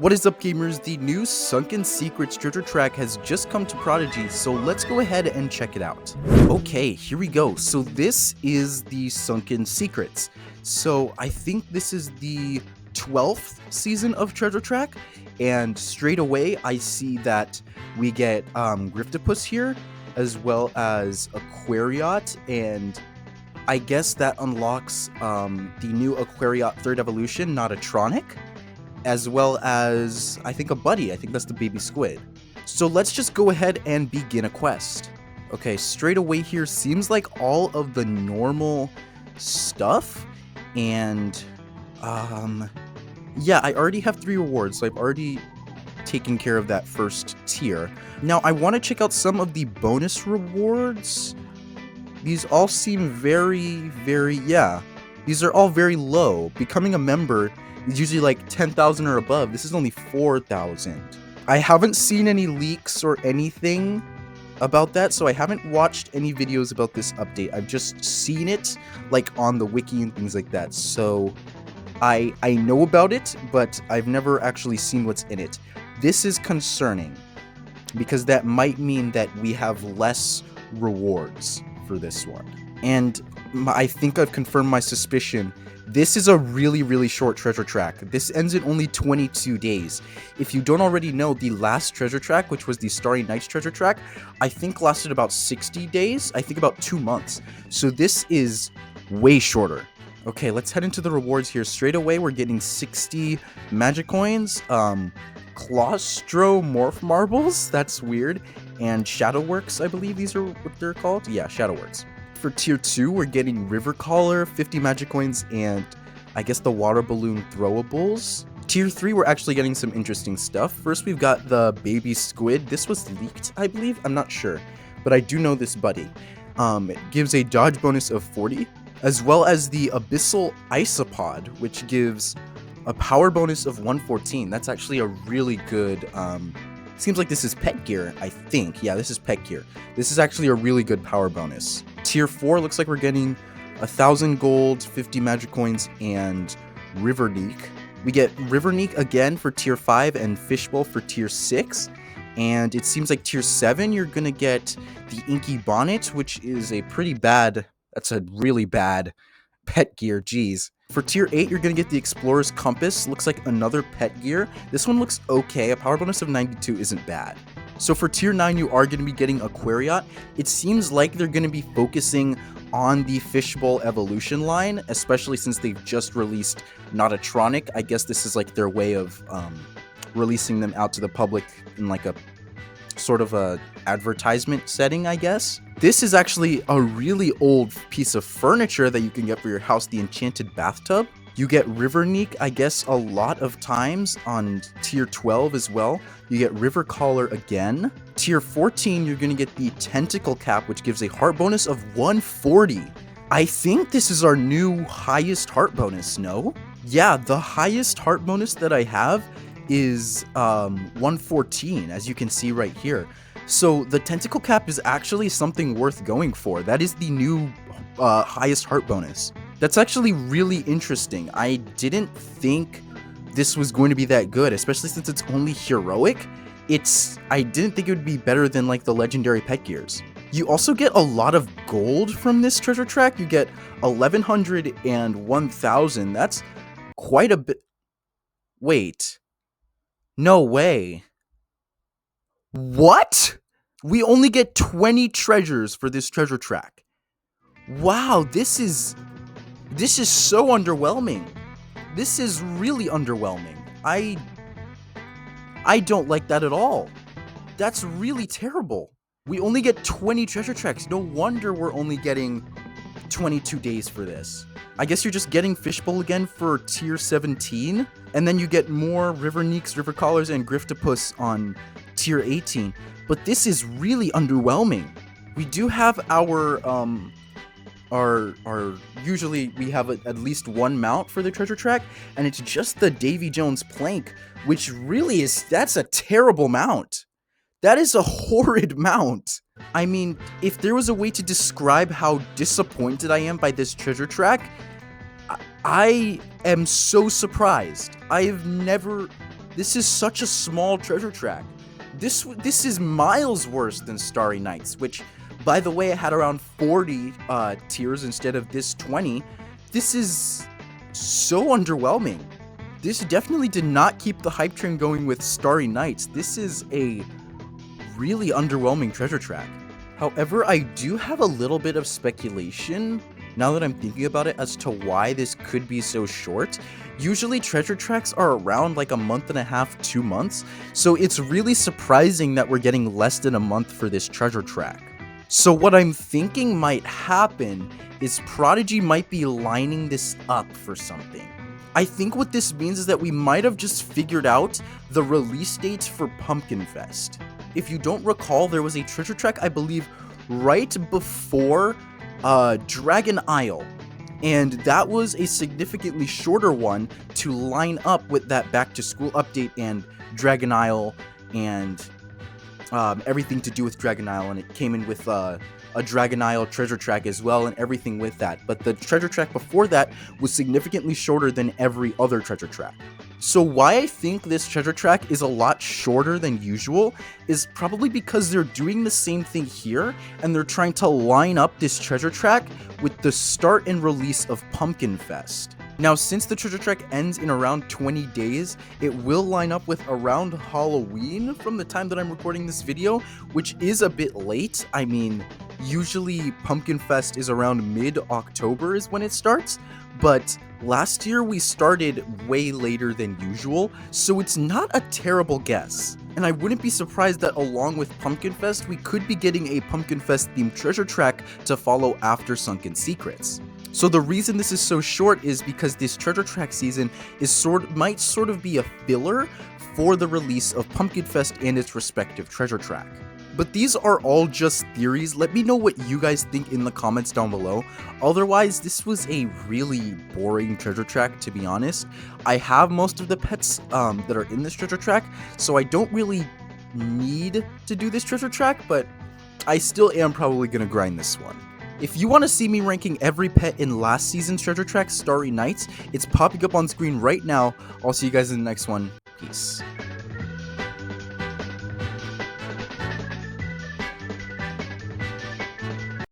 What is up, gamers? The new Sunken Secrets Treasure Track has just come to Prodigy, so let's go ahead and check it out. Okay, here we go. So this is the Sunken Secrets. So I think this is the 12th season of Treasure Track, and straight away I see that we get Griftopus here, as well as Aquariot, and I guess that unlocks the new Aquariot 3rd evolution, Notatronic, as well as, I think, a buddy. I think that's the baby squid. So let's just go ahead and begin a quest. Okay, straight away here seems like all of the normal stuff, and yeah, I already have 3 rewards, so I've already taken care of that first tier. Now I want to check out some of the bonus rewards. These all seem very, yeah, these are all very low. Becoming a member is usually like 10,000 or above. This is only 4,000. I haven't seen any leaks or anything about that, so I haven't watched any videos about this update. I've just seen it like on the wiki and things like that. So I know about it, but I've never actually seen what's in it. This is concerning because that might mean that we have less rewards for this one. And I think I've confirmed my suspicion. This is a really short treasure track. This ends in only 22 days. If you don't already know, the last treasure track, which was the Starry Nights treasure track, I think lasted about 60 days. I think about 2 months. So this is way shorter. Okay, let's head into the rewards here. Straight away, we're getting 60 magic coins, Claustromorph marbles, that's weird, and Shadowworks, I believe these are what they're called. Yeah, Shadowworks. For tier 2, we're getting River Collar, 50 magic coins, and I guess the water balloon throwables. Tier 3, we're actually getting some interesting stuff. First, we've got the baby squid. This was leaked, I believe. I'm not sure, but I do know this buddy. It gives a dodge bonus of 40, as well as the abyssal isopod, which gives a power bonus of 114. That's actually a really good, seems like this is pet gear, I think. Yeah, this is pet gear. This is actually a really good power bonus. Tier 4 looks like we're getting 1,000 gold, 50 magic coins, and Riverneek. We get Riverneek again for tier 5 and Fishbowl for tier 6. And it seems like tier 7 you're gonna get the Inky Bonnet, which is a pretty bad, that's a really bad pet gear, geez. For tier 8, you're going to get the Explorer's Compass. Looks like another pet gear. This one looks okay. A power bonus of 92 isn't bad. So for tier 9, you are going to be getting Aquariot. It seems like they're going to be focusing on the Fishbowl evolution line, especially since they've just released Notatronic. I guess this is like their way of releasing them out to the public in like a sort of a advertisement setting, I guess. This is actually a really old piece of furniture that you can get for your house, the Enchanted Bathtub. You get Riverneek, I guess, a lot of times on tier 12 as well. You get River Collar again. Tier 14, you're going to get the Tentacle Cap, which gives a heart bonus of 140. I think this is our new highest heart bonus, no? Yeah, the highest heart bonus that I have is 114, as you can see right here. So the Tentacle Cap is actually something worth going for. That is the new highest heart bonus. That's actually really interesting. I didn't think this was going to be that good, especially since it's only heroic. I didn't think it would be better than like the legendary pet gears. You also get a lot of gold from this treasure track. You get 1,100 and 1,000. That's quite a bit. Wait. No way. What? We only get 20 treasures for this treasure track. Wow, this is so underwhelming. This is really underwhelming. I don't like that at all. That's really terrible. We only get 20 treasure tracks. No wonder we're only getting 22 days for this. I guess you're just getting Fishbowl again for tier 17, and then you get more Riverneeks, River Collars, and Griftopus on tier 18. But this is really underwhelming. We do have our usually we have at least one mount for the treasure track, and it's just the Davy Jones plank, which really is, that's a terrible mount. That is a horrid mount. I mean, if there was a way to describe how disappointed I am by this treasure track, I am so surprised. I've never This is such a small treasure track. This is miles worse than Starry Nights, which, by the way, it had around 40 tiers instead of this 20. This is so underwhelming. This definitely did not keep the hype train going with Starry Nights. This is a really underwhelming treasure track. However, I do have a little bit of speculation, now that I'm thinking about it, as to why this could be so short. Usually treasure tracks are around like a month and a half, 2 months, so it's really surprising that we're getting less than a month for this treasure track. So what I'm thinking might happen is Prodigy might be lining this up for something. I think what this means is that we might have just figured out the release dates for Pumpkin Fest. If you don't recall, there was a treasure track, I believe, right before Dragon Isle, and that was a significantly shorter one to line up with that back to school update and Dragon Isle and everything to do with Dragon Isle, and it came in with a Dragon Isle treasure track as well and everything with that. But the treasure track before that was significantly shorter than every other treasure track. So why I think this treasure track is a lot shorter than usual is probably because they're doing the same thing here, and they're trying to line up this treasure track with the start and release of Pumpkin Fest. Now, since the treasure track ends in around 20 days, it will line up with around Halloween from the time that I'm recording this video, which is a bit late. I mean, usually Pumpkin Fest is around mid-October is when it starts, but last year we started way later than usual, so it's not a terrible guess. And I wouldn't be surprised that along with Pumpkin Fest, we could be getting a Pumpkin Fest themed treasure track to follow after Sunken Secrets. So the reason this is so short is because this treasure track season is might sort of be a filler for the release of Pumpkin Fest and its respective treasure track. But these are all just theories. Let me know what you guys think in the comments down below. Otherwise, this was a really boring treasure track, to be honest. I have most of the pets that are in this treasure track, so I don't really need to do this treasure track, but I still am probably going to grind this one. If you want to see me ranking every pet in last season's treasure track, Starry Nights, it's popping up on screen right now. I'll see you guys in the next one. Peace.